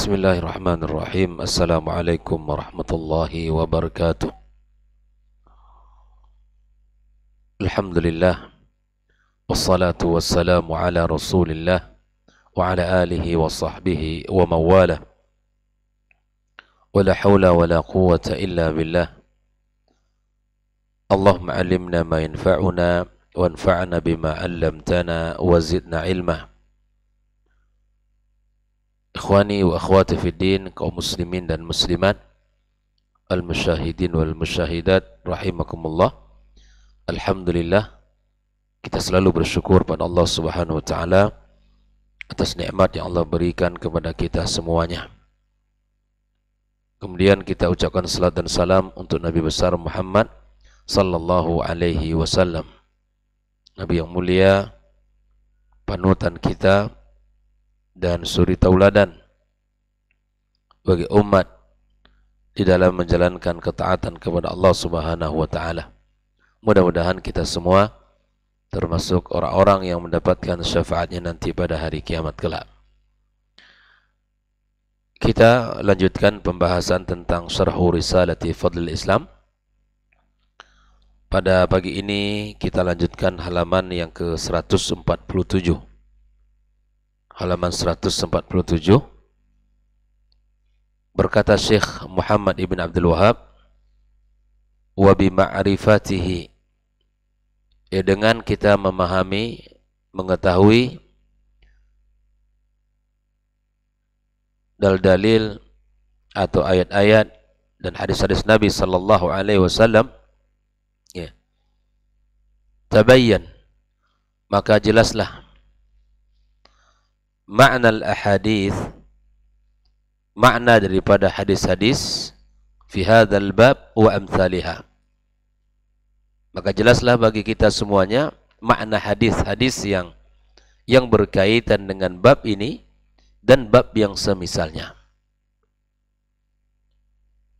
Bismillahirrahmanirrahim. Assalamualaikum warahmatullahi wabarakatuh. Alhamdulillah. Wassalatu wassalamu ala rasulillah wa ala alihi wa sahbihi wa mawala. Wa la hawla wa la quwwata illa billah. Allahumma alimna ma yanfa'una wa anfa'na bima 'allamtana wa zidna ilma. Ikhwani wa akhwati fid din, kaum muslimin dan muslimat, al-musyahidin wal musyahidat rahimakumullah. Alhamdulillah, kita selalu bersyukur pada Allah Subhanahu wa taala atas nikmat yang Allah berikan kepada kita semuanya. Kemudian kita ucapkan salat dan salam untuk Nabi besar Muhammad sallallahu alaihi wasallam, Nabi yang mulia, panutan kita dan suri tauladan bagi umat di dalam menjalankan ketaatan kepada Allah Subhanahu wa taala. Mudah-mudahan kita semua termasuk orang-orang yang mendapatkan syafaatnya nanti pada hari kiamat kelak. Kita lanjutkan pembahasan tentang Syarhu Risalati Fadlil Islam. Pada pagi ini kita lanjutkan halaman yang ke-147. Halaman 147. Berkata Syekh Muhammad ibn Abdul Wahab, wa bi ma'rifatihi, dengan kita memahami, mengetahui dalil-dalil atau ayat-ayat dan hadis-hadis Nabi sallallahu alaihi wasallam, tabayyan, maka jelaslah makna al-ahadith, makna daripada hadis-hadis fi hadzal bab wa amsalihah. Maka jelaslah bagi kita semuanya makna hadis-hadis yang berkaitan dengan bab ini dan bab yang semisalnya.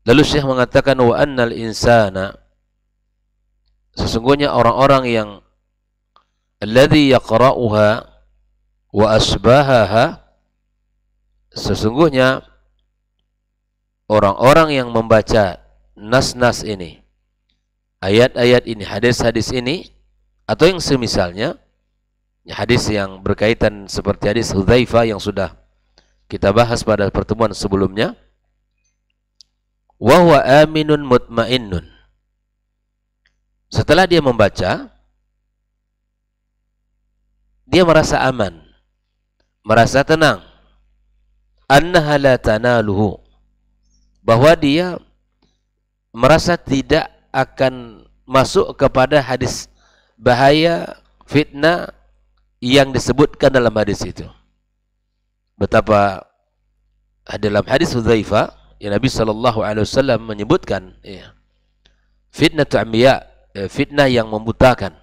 Lalu Syekh mengatakan wa annal insana, sesungguhnya orang-orang yang alladzi yaqra'uha wa asbahaha, sesungguhnya orang-orang yang membaca nas-nas ini, ayat-ayat ini, hadis-hadis ini, atau yang semisalnya, hadis yang berkaitan seperti hadis Hudzaifah yang sudah kita bahas pada pertemuan sebelumnya, wa huwa aminun mutmainnun, setelah dia membaca, dia merasa aman, merasa tenang, annaha la tanaluhu, bahwa dia merasa tidak akan masuk kepada hadis bahaya, fitnah yang disebutkan dalam hadis itu. Betapa dalam hadis Hudzaifah, ya, Nabi sallallahu alaihi wasallam menyebutkan, fitnatu amya, fitnah yang membutakan,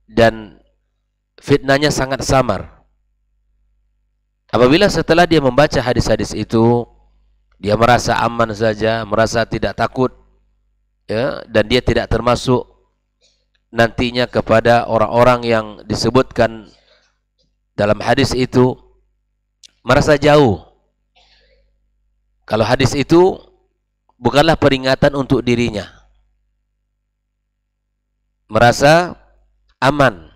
dan fitnahnya sangat samar. Apabila setelah dia membaca hadis-hadis itu, dia merasa aman saja, merasa tidak takut, dan dia tidak termasuk nantinya kepada orang-orang yang disebutkan dalam hadis itu, merasa jauh. Kalau hadis itu bukanlah peringatan untuk dirinya, merasa aman.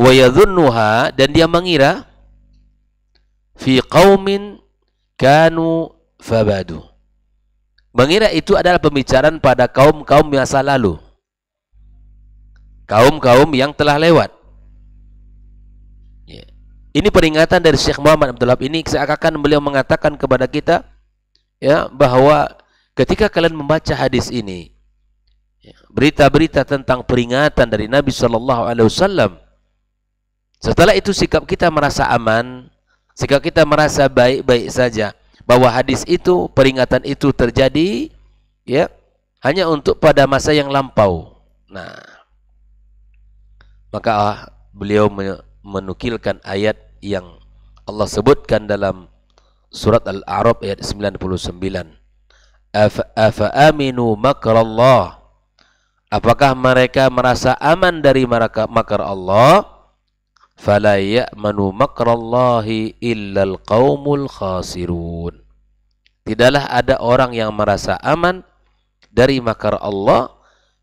Wa yadhunnuha, dan dia mengira, fi qaumin kanu fabadu, mengira itu adalah pembicaraan pada kaum-kaum masa lalu, kaum-kaum yang telah lewat. Ini peringatan dari Syekh Muhammad Abdul Wahab. Ini seakan-akan beliau mengatakan kepada kita, bahwa ketika kalian membaca hadis ini, berita-berita tentang peringatan dari Nabi sallallahu alaihi wasallam, setelah itu sikap kita merasa aman, sikap kita merasa baik-baik saja, bahwa hadis itu, peringatan itu terjadi, hanya untuk pada masa yang lampau. Nah, maka beliau menukilkan ayat yang Allah sebutkan dalam surat Al-A'raf ayat 99. Afa aminu makrallah, apakah mereka merasa aman dari makar Allah? fala ya'manu makrallahi illal qaumul khasirun. Tidaklah ada orang yang merasa aman dari makar Allah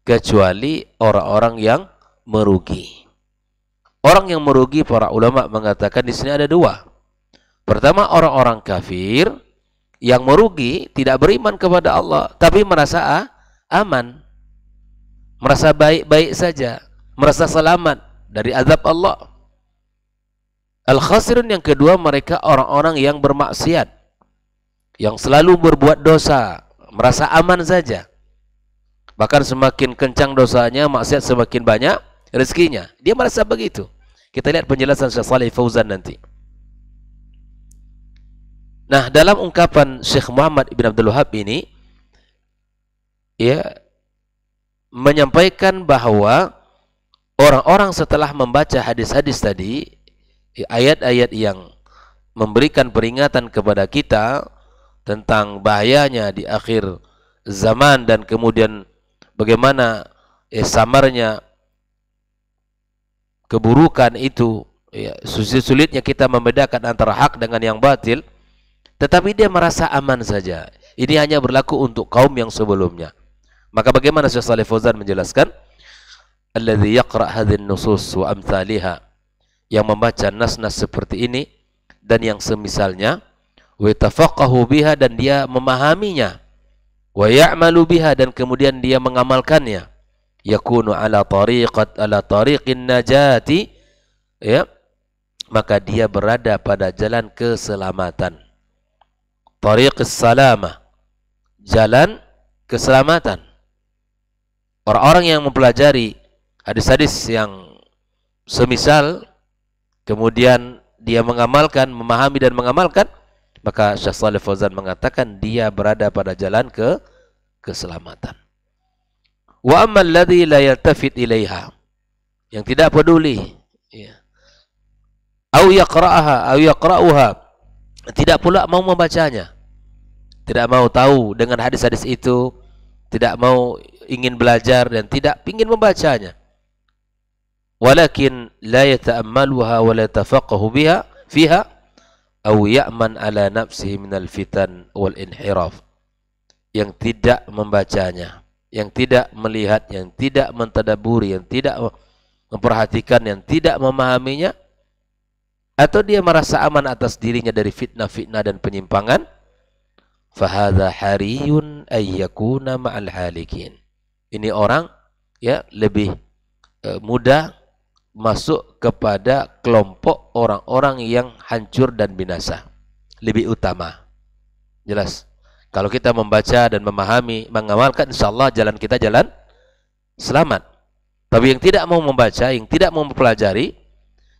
kecuali orang-orang yang merugi. Orang yang merugi, para ulama mengatakan di sini ada dua. Pertama, orang-orang kafir yang merugi, tidak beriman kepada Allah, tapi merasa aman, merasa baik-baik saja, merasa selamat dari azab Allah. Al-khasirun yang kedua, mereka orang-orang yang bermaksiat, yang selalu berbuat dosa, merasa aman saja. Bahkan semakin kencang dosanya, maksiat semakin banyak rezekinya. Dia merasa begitu. Kita lihat penjelasan Syekh Shalih Fauzan nanti. Nah, dalam ungkapan Syekh Muhammad Ibn Abdul Wahhab ini, ya, menyampaikan bahwa orang-orang setelah membaca hadis-hadis tadi, ayat-ayat yang memberikan peringatan kepada kita tentang bahayanya di akhir zaman dan kemudian bagaimana samarnya keburukan itu, ya, sulitnya kita membedakan antara hak dengan yang batil. Tetapi dia merasa aman saja. Ini hanya berlaku untuk kaum yang sebelumnya. Maka bagaimana Syekh Shalih Fauzan menjelaskan? Alladzi yaqra' hadhihi an-nusus wa amthaliha, yang membaca nas-nas seperti ini dan yang semisalnya, wa yatafaqahu biha, dan dia memahaminya, wa ya'malu biha, dan kemudian dia mengamalkannya, yakunu ala tariqin najati, ya, maka dia berada pada jalan keselamatan. Tariqis salamah, jalan keselamatan. Orang-orang yang mempelajari hadis-hadis yang semisal, kemudian dia mengamalkan, memahami dan mengamalkan, maka Syekh Shalih Fauzan mengatakan dia berada pada jalan keselamatan. Wa ammal ladzi la yaltafit ilaiha, yang tidak peduli, ya, au yaqra'uha, tidak pula mau membacanya, tidak mau tahu dengan hadis-hadis itu, tidak mau ingin belajar dan tidak ingin membacanya. Walakin la yata'ammaluha wa la yatafaqahu biha fiha aw ya'man ala nafsihi minal fitan wal inhiraf. Yang tidak membacanya, yang tidak melihat, yang tidak mentadaburi, yang tidak memperhatikan, yang tidak memahaminya, atau dia merasa aman atas dirinya dari fitnah-fitnah dan penyimpangan, fahadha hariyun ayyakuna ma'al halikin. Ini orang, ya, lebih mudah masuk kepada kelompok orang-orang yang hancur dan binasa, lebih utama. Jelas. Kalau kita membaca dan memahami, mengamalkan, insyaallah jalan kita jalan selamat. Tapi yang tidak mau membaca, yang tidak mau mempelajari,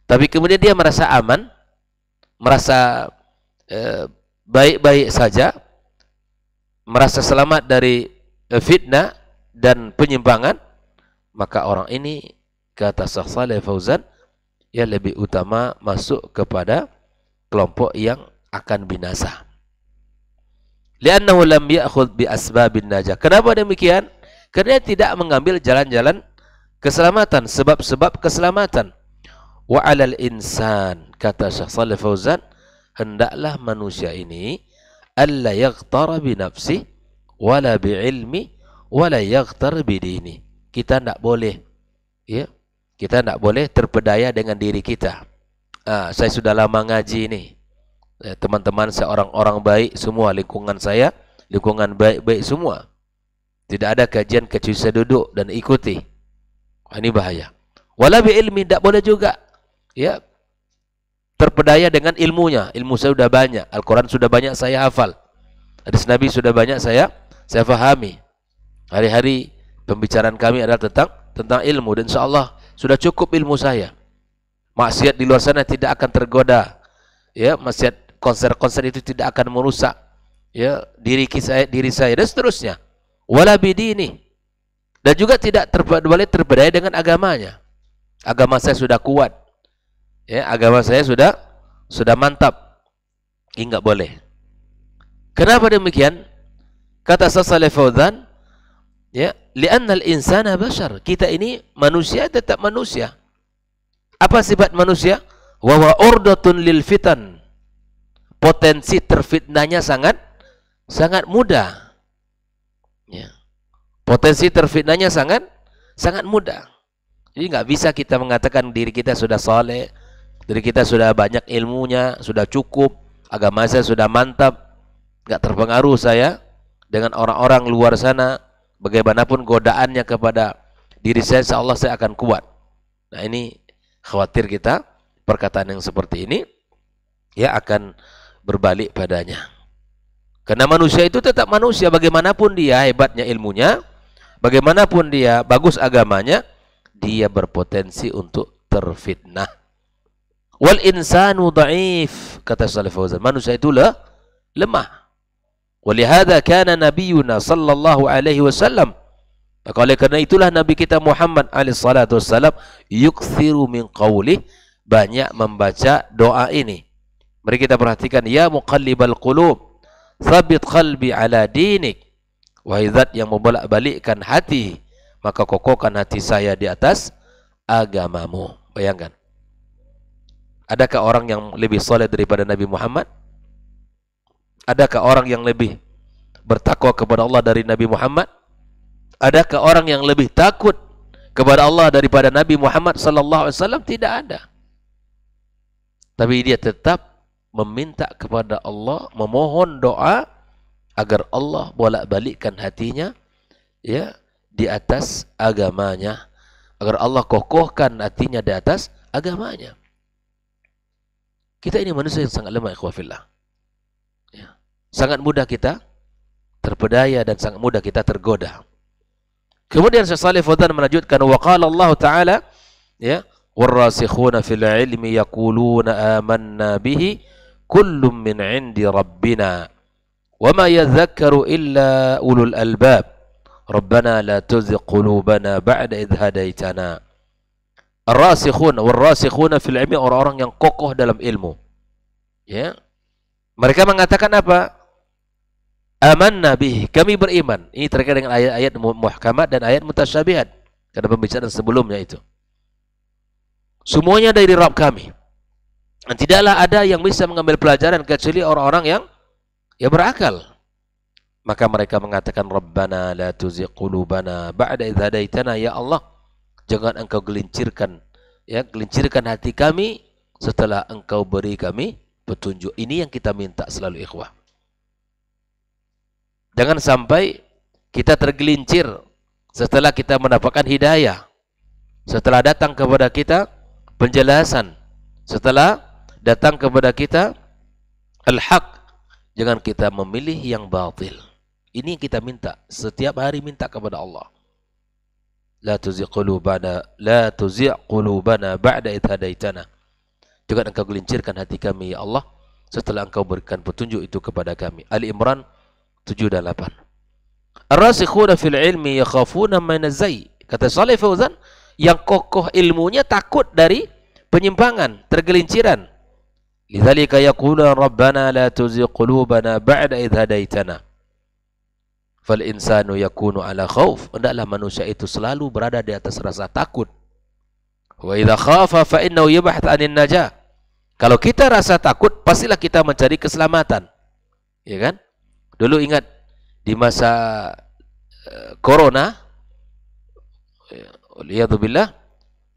tapi kemudian dia merasa aman, merasa baik-baik saja, merasa selamat dari fitnah dan penyimpangan, maka orang ini, kata Syekh Shalih Fauzan, ya, lebih utama masuk kepada kelompok yang akan binasa. Li'annahu lam ya'khudh bi asbabin najah. Kenapa demikian? Karena dia tidak mengambil jalan-jalan keselamatan, sebab-sebab keselamatan. Wa 'alal insan, kata Syekh Shalih Fauzan, hendaklah manusia ini alla yaghtara bi nafsi wala bi ilmi wala yaghtar bi dini. Kita tidak boleh, ya, kita tidak boleh terpedaya dengan diri kita. Saya sudah lama ngaji ini, teman-teman saya orang-orang baik semua, lingkungan saya lingkungan baik-baik semua, tidak ada kajian kecuali saya duduk dan ikuti. Ini bahaya. Wala bi ilmi, tidak boleh juga, ya, terpedaya dengan ilmunya. Ilmu saya sudah banyak, Al-Quran sudah banyak saya hafal, hadis Nabi sudah banyak saya fahami. Hari-hari pembicaraan kami adalah tentang ilmu, dan insyaallah sudah cukup ilmu saya. Maksiat di luar sana tidak akan tergoda, ya, maksiat konser-konser itu tidak akan merusak, ya, diri saya dan seterusnya. Wala bidini, dan juga tidak boleh terpedaya dengan agamanya. Agama saya sudah kuat, ya, agama saya sudah mantap, ini enggak boleh. Kenapa demikian? Kata Syekh Shalih Fauzan, ya, li'annal insana bashar, kita ini manusia, tetap manusia. Apa sifat manusia? wa wa urdatun lil fitan. Potensi terfitnahnya sangat mudah. Ya. Potensi terfitnahnya sangat mudah. Jadi nggak bisa kita mengatakan diri kita sudah saleh, diri kita sudah banyak ilmunya, sudah cukup, agama saya sudah mantap, nggak terpengaruh saya dengan orang-orang luar sana, bagaimanapun godaannya kepada diri saya, insya Allah saya akan kuat. Nah ini khawatir kita perkataan yang seperti ini ya akan berbalik padanya. Karena manusia itu tetap manusia, bagaimanapun dia hebatnya ilmunya, bagaimanapun dia bagus agamanya, dia berpotensi untuk terfitnah. Wal insanu dhaif, kata Shalih Fauzan, manusia itu lemah. Walihada kana nabiyuna sallallahu alaihi wasallam, maka oleh karena itulah Nabi kita Muhammad alaihi salatu wassalam yukthiru min qawlih, banyak membaca doa ini. Mari kita perhatikan, ya muqallibal qulub tsabbit qalbi ala dinik, wahai zat yang membolak-balikkan hati, maka kokohkan hati saya di atas agamamu. Bayangkan, adakah orang yang lebih soleh daripada Nabi Muhammad? Adakah orang yang lebih bertakwa kepada Allah dari Nabi Muhammad? Adakah orang yang lebih takut kepada Allah daripada Nabi Muhammad sallallahu alaihi wasallam? Tidak ada. Tapi dia tetap meminta kepada Allah, memohon doa agar Allah bolak-balikkan hatinya ya di atas agamanya, agar Allah kokohkan hatinya di atas agamanya. Kita ini manusia yang sangat lemah, ikhwah fillah. Ya. Sangat mudah kita terpedaya dan sangat mudah kita tergoda. Kemudian Syekh Shalih Fauzan melanjutkan, wa qala Allah Ta'ala ya, warrasikhuna fil ilmi yaquluna amanna bihi kullum min indi rabbina wa ma yadhakkaru illa ulul albab rabbana la tuzigh qulubana ba'da idh hadaitana. Ar-rasikhun war-rasikhuna fil ilmi, orang-orang yang kokoh dalam ilmu. Ya. Mereka mengatakan apa? Amanna bihi, kami beriman. Ini terkait dengan ayat-ayat muhkamat dan ayat mutasyabihat. Karena pembicaraan sebelumnya itu. Semuanya dari Rabb kami. Dan tidaklah ada yang bisa mengambil pelajaran kecuali orang-orang yang berakal. Maka mereka mengatakan, Rabbana la tuzigh qulubana ba'da idh hadaitana, ya Allah, jangan engkau gelincirkan hati kami setelah engkau beri kami petunjuk. Ini yang kita minta selalu, ikhwah. Jangan sampai kita tergelincir setelah kita mendapatkan hidayah, setelah datang kepada kita penjelasan, setelah datang kepada kita al-haq, jangan kita memilih yang batil. Ini yang kita minta, setiap hari minta kepada Allah. La tuzigh qulubana ba'da idh hadaitana. Jangan engkau gelincirkan hati kami, ya Allah, setelah engkau berikan petunjuk itu kepada kami. Ali Imran 7 dan 8. Ar-rasikhuna fil ilmi yakhafuna min az-zay. Kata Shalih Fauzan, yang kokoh ilmunya takut dari penyimpangan, tergelinciran. Lidzalika yaquluna rabbana la tuzigh qulubana ba'da idh hadaitana. Fal insanu yakunu ala khauf. Hendaklah manusia itu selalu berada di atas rasa takut. Wa idza khafa fa innahu yabhath 'anil najah. Kalau kita rasa takut, pastilah kita mencari keselamatan. Ya kan? Dulu ingat di masa corona, waliyadzubillah,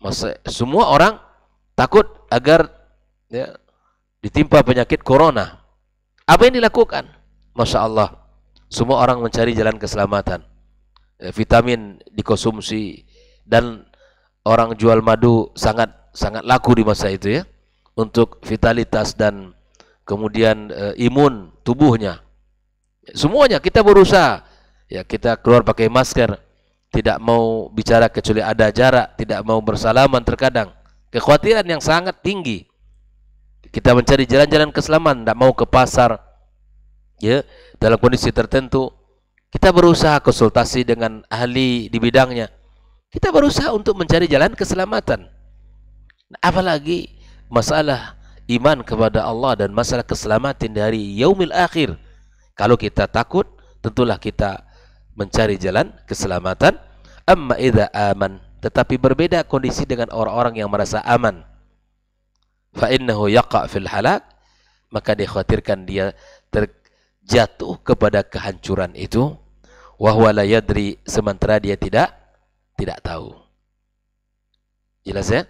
masa semua orang takut agar ya, ditimpa penyakit corona. Apa yang dilakukan? Masya Allah, semua orang mencari jalan keselamatan. Vitamin dikonsumsi dan orang jual madu sangat laku di masa itu ya, untuk vitalitas dan kemudian imun tubuhnya. Semuanya kita berusaha ya, kita keluar pakai masker, tidak mau bicara kecuali ada jarak, tidak mau bersalaman terkadang. Kekhawatiran yang sangat tinggi. Kita mencari jalan-jalan keselamatan, tidak mau ke pasar ya, dalam kondisi tertentu. Kita berusaha konsultasi dengan ahli di bidangnya. Kita berusaha untuk mencari jalan keselamatan. Apalagi masalah iman kepada Allah dan masalah keselamatan dari yaumil akhir. Kalau kita takut, tentulah kita mencari jalan keselamatan. Amma idza aman, tetapi berbeda kondisi dengan orang-orang yang merasa aman. fa innahu yaqa fil halak, maka dikhawatirkan dia terjatuh kepada kehancuran itu, wa huwa la yadri, sementara dia tidak tahu. Jelas ya?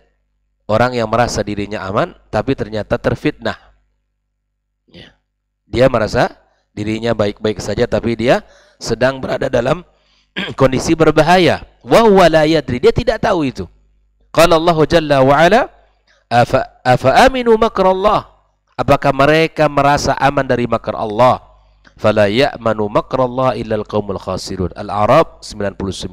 Orang yang merasa dirinya aman tapi ternyata terfitnah. Ya. Dia merasa dirinya baik-baik saja tapi dia sedang berada dalam kondisi berbahaya. Wa huwa la yadri, dia tidak tahu itu. Qala Allah Jalla wa Ala, afa aminu makrallah, apakah mereka merasa aman dari makar Allah? Fala ya'manu makrallah illa al-qaumul khasirun. Al-A'raf 99.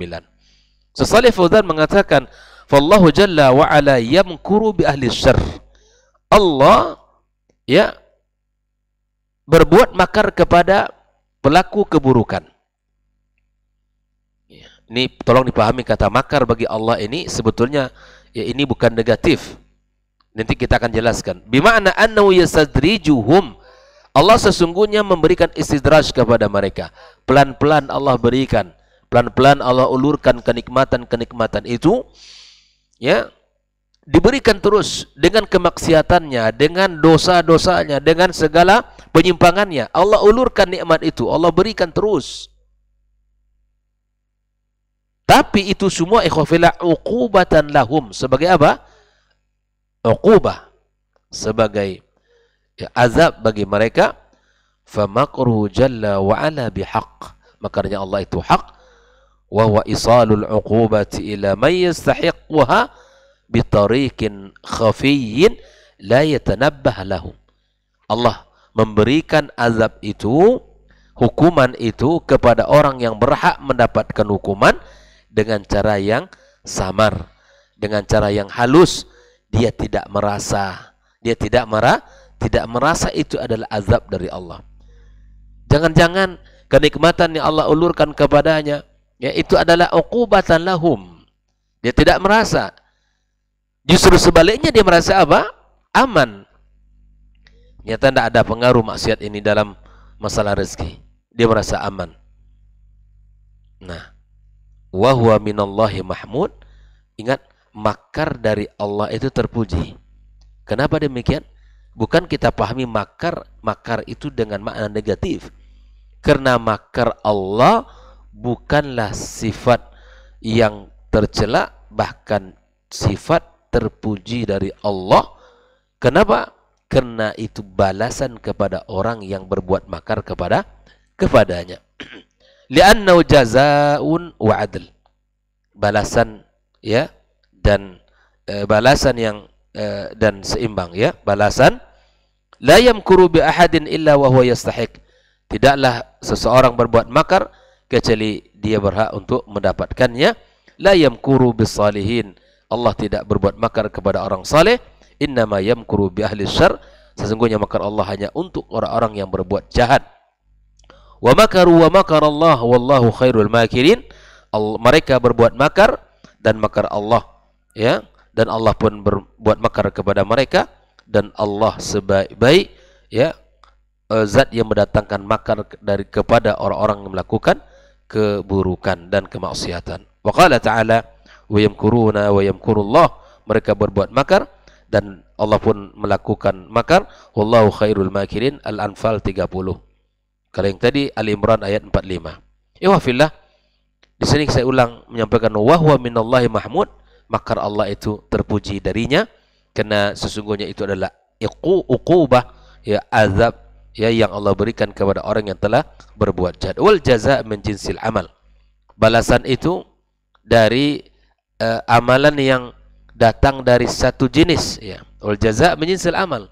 Salih Fauzan mengatakan, fallahu Jalla wa Ala yamkuru bi ahli syarr. Allah ya berbuat makar kepada pelaku keburukan. Ini tolong dipahami, kata makar bagi Allah ini sebetulnya ya ini bukan negatif. Nanti kita akan jelaskan. Bima'na annahu yastadrijuhum. Allah sesungguhnya memberikan istidraj kepada mereka. Pelan-pelan Allah berikan. Pelan-pelan Allah ulurkan kenikmatan-kenikmatan itu. Ya, diberikan terus dengan kemaksiatannya, dengan dosa-dosanya, dengan segala penyimpangannya. Allah ulurkan nikmat itu, Allah berikan terus. Tapi itu semua ikhwafillah uqubatan lahum, sebagai apa? Uqubah, sebagai ya, azab bagi mereka. Famakruhu jalla wa ala bihaq, makarnya Allah itu hak. Wa huwa isalul uqubati ila man yastahiqquha bitariqin khafiyyin la yatanabbah lahu. Allah memberikan azab itu, hukuman itu kepada orang yang berhak mendapatkan hukuman dengan cara yang samar, dengan cara yang halus. Dia tidak merasa, tidak merasa itu adalah azab dari Allah. Jangan-jangan kenikmatan yang Allah ulurkan kepadanya, ya itu adalah uqubatan lahum. Dia tidak merasa. Justru sebaliknya dia merasa apa? Aman. Nyata tidak ada pengaruh maksiat ini dalam masalah rezeki. Dia merasa aman. Nah, wa huwa minallahi mahmud. Ingat, makar dari Allah itu terpuji. Kenapa demikian? Bukan kita pahami makar itu dengan makna negatif. Karena makar Allah bukanlah sifat yang tercela, bahkan sifat terpuji dari Allah. Kenapa? Karena itu balasan kepada orang yang berbuat makar kepadanya. Li'annahu jazaa'un wa 'adl. Balasan ya, dan balasan yang dan seimbang ya, balasan. La yamkuru bi ahadin illa wa huwa yastahiq. Tidaklah seseorang berbuat makar kecuali dia berhak untuk mendapatkannya. La yamkuru bis salihin. Allah tidak berbuat makar kepada orang saleh. Innama yamkuru bi ahli syarr. Sesungguhnya makar Allah hanya untuk orang-orang yang berbuat jahat. Wa makaru wa makarallah wallahu khairul makirin. Mereka berbuat makar dan makar Allah ya, dan Allah pun berbuat makar kepada mereka, dan Allah sebaik-baik ya zat yang mendatangkan makar kepada orang-orang yang melakukan keburukan dan kemaksiatan. Wa qala ta'ala wa yamkuruna wa yamkurullah. Mereka berbuat makar dan Allah pun melakukan makar. Wallahu khairul makirin. Al-Anfal 30. Kalau yang tadi Al-Imran ayat 45. Ihwafillah, di sini saya ulang menyampaikan wa huwa minallahi mahmud. Makar Allah itu terpuji darinya, karena sesungguhnya itu adalah uqubah ya, azab ya, yang Allah berikan kepada orang yang telah berbuat jahat. Wal jazaa' min jinsil amal. Balasan itu dari amalan yang datang dari satu jenis ya. Wal jazaa' min jinsil amal.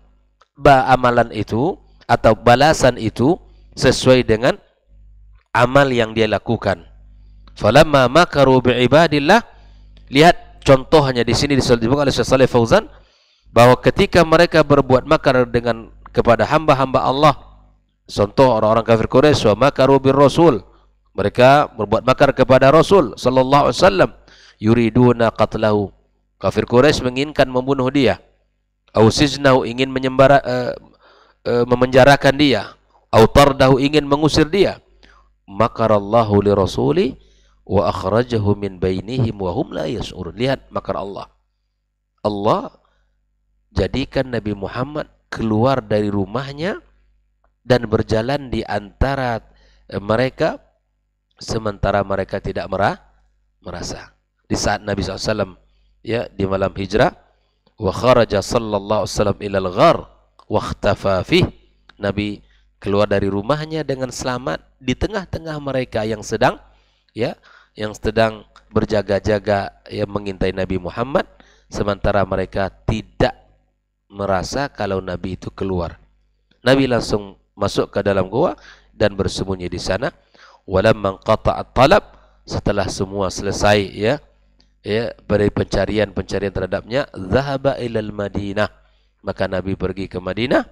Amalan itu atau balasan itu sesuai dengan amal yang dia lakukan. Falamma makaru bi'ibadillah. Lihat contohnya di sini disebutkan oleh Syekh Salih Fauzan bahwa ketika mereka berbuat makar dengan kepada hamba-hamba Allah, contoh orang-orang kafir Quraisy, wa makaru bir rasul, mereka berbuat makar kepada Rasul sallallahu alaihi wasallam, yuriduna qatlahu, kafir Quraisy menginginkan membunuh dia, au sijnahu, ingin memenjarakan dia, au tardahu, ingin mengusir dia. Makarallahu li rasuli wa akhrajahu min bainihim wa hum la yash'urun. Lihat makar Allah. Allah jadikan Nabi Muhammad keluar dari rumahnya dan berjalan di antara mereka sementara mereka tidak merasa. Di saat Nabi SAW ya di malam hijrah, wa kharaja sallallahu alaihi wasallam ilal ghar wa ikhtafa fih, Nabi keluar dari rumahnya dengan selamat di tengah-tengah mereka yang sedang berjaga-jaga yang mengintai Nabi Muhammad, sementara mereka tidak merasa kalau Nabi itu keluar. Nabi langsung masuk ke dalam gua dan bersembunyi di sana. Walamma qata'at talab, setelah semua selesai dari pencarian terhadapnya, zahaba ilal Madinah, maka Nabi pergi ke Madinah.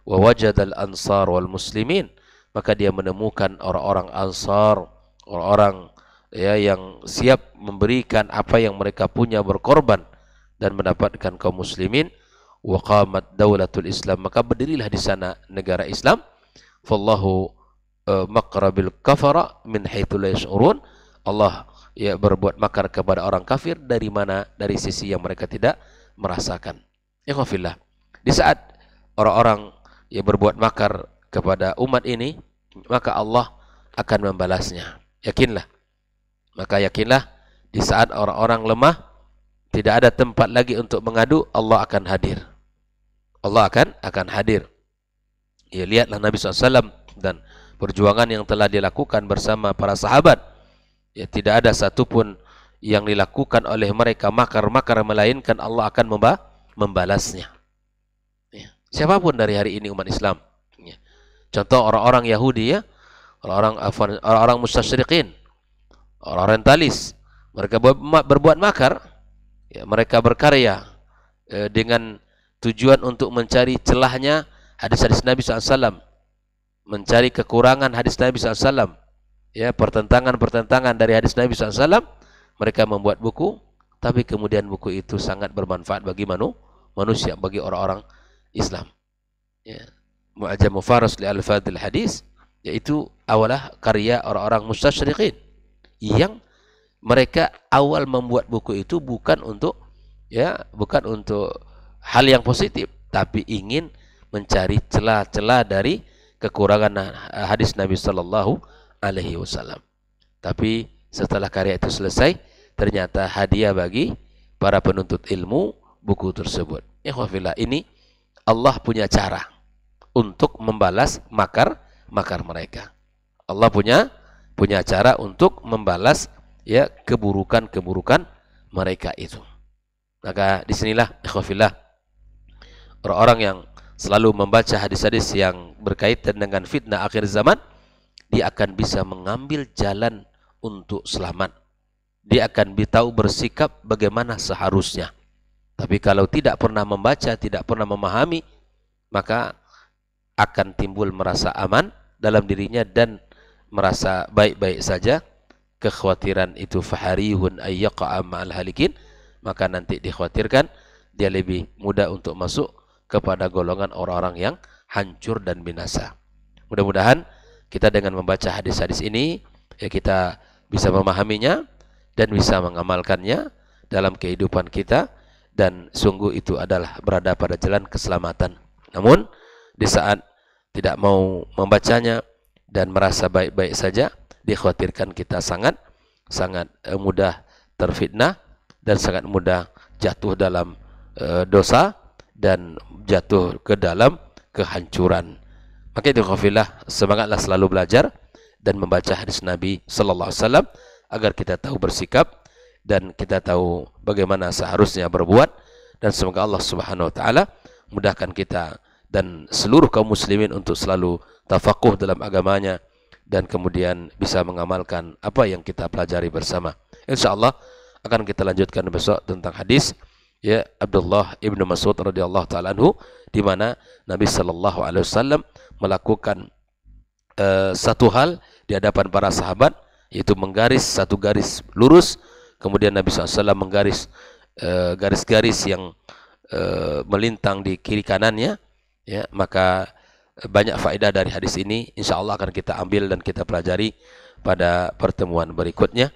Wa wajadal ansar wal muslimin, maka dia menemukan orang-orang Ansar, orang-orang yang siap memberikan apa yang mereka punya, berkorban dan mendapatkan kaum muslimin. Wa qamat daulatul Islam, maka berdirilah di sana negara Islam. Fallahu maqrabil kafara min haitsu la yash'urun, Allah berbuat makar kepada orang kafir dari mana, dari sisi yang mereka tidak merasakan. Ikhwafillah, di saat orang-orang berbuat makar kepada umat ini, maka Allah akan membalasnya. Yakinlah. Maka yakinlah, di saat orang-orang lemah, tidak ada tempat lagi untuk mengadu, Allah akan hadir. Allah akan hadir. Ya, lihatlah Nabi SAW dan perjuangan yang telah dilakukan bersama para sahabat. Ya, tidak ada satupun yang dilakukan oleh mereka makar-makar, melainkan Allah akan membalasnya. Ya. Siapapun dari hari ini umat Islam. Ya. Contoh orang-orang Yahudi, orang-orang mustasyriqin, orang orientalis, mereka berbuat makar, mereka berkarya dengan tujuan untuk mencari celahnya hadis-hadis Nabi SAW, mencari kekurangan hadis Nabi SAW, pertentangan dari hadis Nabi SAW. Mereka membuat buku, tapi kemudian buku itu sangat bermanfaat bagi manusia, bagi orang-orang Islam. Mu'jam Faras li al-Fadil Hadis, yaitu awalah karya orang-orang mustasyriqin, yang mereka awal membuat buku itu bukan untuk hal yang positif, tapi ingin mencari celah-celah dari kekurangan hadis Nabi Sallallahu Alaihi Wasallam. Tapi setelah karya itu selesai, ternyata hadiah bagi para penuntut ilmu buku tersebut. Ikhwafillah, ini Allah punya cara untuk membalas makar mereka. Allah punya cara untuk membalas keburukan mereka itu. Maka disinilah ikhwafillah, orang-orang yang selalu membaca hadis-hadis yang berkaitan dengan fitnah akhir zaman, dia akan bisa mengambil jalan untuk selamat. Dia akan tahu bersikap bagaimana seharusnya. Tapi kalau tidak pernah membaca, tidak pernah memahami, maka akan timbul merasa aman dalam dirinya dan merasa baik-baik saja. Kekhawatiran itu faharihun ayyaqa'a ma'al halikin, maka nanti dikhawatirkan dia lebih mudah untuk masuk kepada golongan orang-orang yang hancur dan binasa. Mudah-mudahan kita dengan membaca hadis-hadis ini, kita bisa memahaminya dan bisa mengamalkannya dalam kehidupan kita, dan sungguh itu adalah berada pada jalan keselamatan. Namun di saat tidak mau membacanya dan merasa baik-baik saja, dikhawatirkan kita sangat mudah terfitnah dan sangat mudah jatuh dalam dosa dan jatuh ke dalam kehancuran. Maka itu khafillah, semangatlah selalu belajar dan membaca hadis Nabi sallallahu alaihi wasallam agar kita tahu bersikap dan kita tahu bagaimana seharusnya berbuat, dan semoga Allah Subhanahu wa taala mudahkan kita dan seluruh kaum muslimin untuk selalu tafakuh dalam agamanya dan kemudian bisa mengamalkan apa yang kita pelajari bersama. Insyaallah akan kita lanjutkan besok tentang hadis Abdullah ibnu Mas'ud radhiyallahu taala anhu, di mana Nabi sallallahu alaihi wasallam melakukan satu hal di hadapan para sahabat, yaitu menggaris satu garis lurus, kemudian Nabi SAW menggaris garis-garis yang melintang di kiri kanannya. Maka banyak faedah dari hadis ini, insya Allah akan kita ambil dan kita pelajari pada pertemuan berikutnya.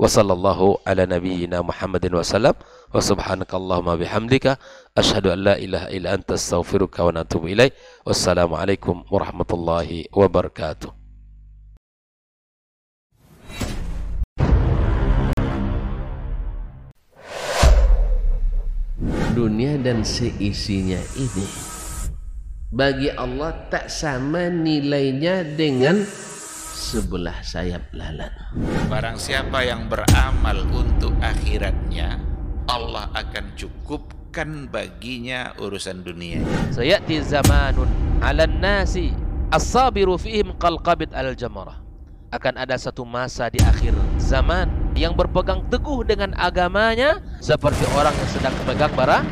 Wa sallallahu ala nabiyyina Muhammadin wasallam. Wa subhanakallahumma bihamdika asyhadu an la ilaha illa anta astaghfiruka wa atubu ilaik. Wassalamualaikum warahmatullahi wabarakatuh. Dunia dan seisinya ini bagi Allah tak sama nilainya dengan sebelah sayap lalat. Barang siapa yang beramal untuk akhiratnya, Allah akan cukupkan baginya urusan dunia. Sayati zamanun 'alan nasi as-sabiru fihim qalqabit al-jamarah. Akan ada satu masa di akhir zaman yang berpegang teguh dengan agamanya seperti orang yang sedang memegang bara